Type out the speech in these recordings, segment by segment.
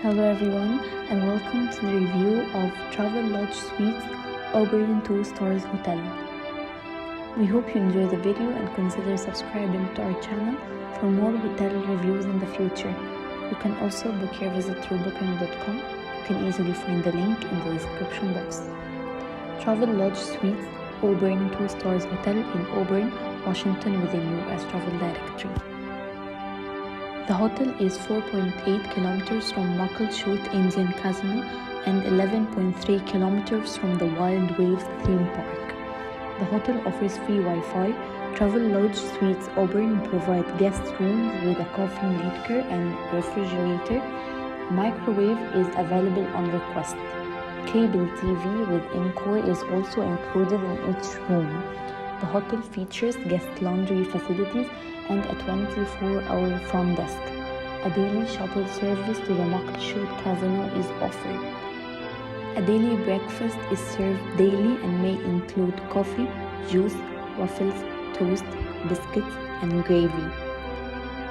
Hello everyone and welcome to the review of Travelodge Suites Auburn 2 Stars Hotel. We hope you enjoy the video and consider subscribing to our channel for more hotel reviews in the future. You can also book your visit through booking.com. You can easily find the link in the description box. Travelodge Suites Auburn 2 Stars Hotel in Auburn, Washington within US Travel Directory. The hotel is 4.8 kilometers from Muckleshoot Indian Casino and 11.3 kilometers from the Wild Waves theme park. The hotel offers free Wi-Fi. Travelodge Suites Auburn provide guest rooms with a coffee maker and refrigerator. Microwave is available on request. Cable TV with Encore is also included in each room. The hotel features guest laundry facilities and a 24-hour front desk. A daily shuttle service to the Muckleshoot Casino is offered. A daily breakfast is served daily and may include coffee, juice, waffles, toast, biscuits, and gravy.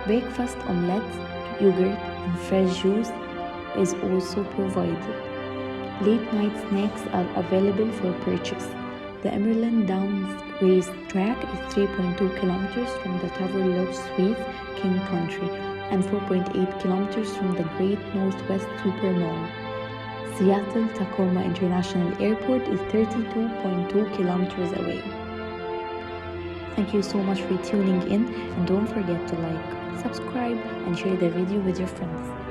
Breakfast omelets, yogurt, and fresh juice is also provided. Late-night snacks are available for purchase. The Emerald Downs race track is 3.2 kilometers from the Travelodge Suites King County and 4.8 kilometers from the Great Northwest Supermall. Seattle-Tacoma International Airport is 32.2 kilometers away. Thank you so much for tuning in, and don't forget to like, subscribe, and share the video with your friends.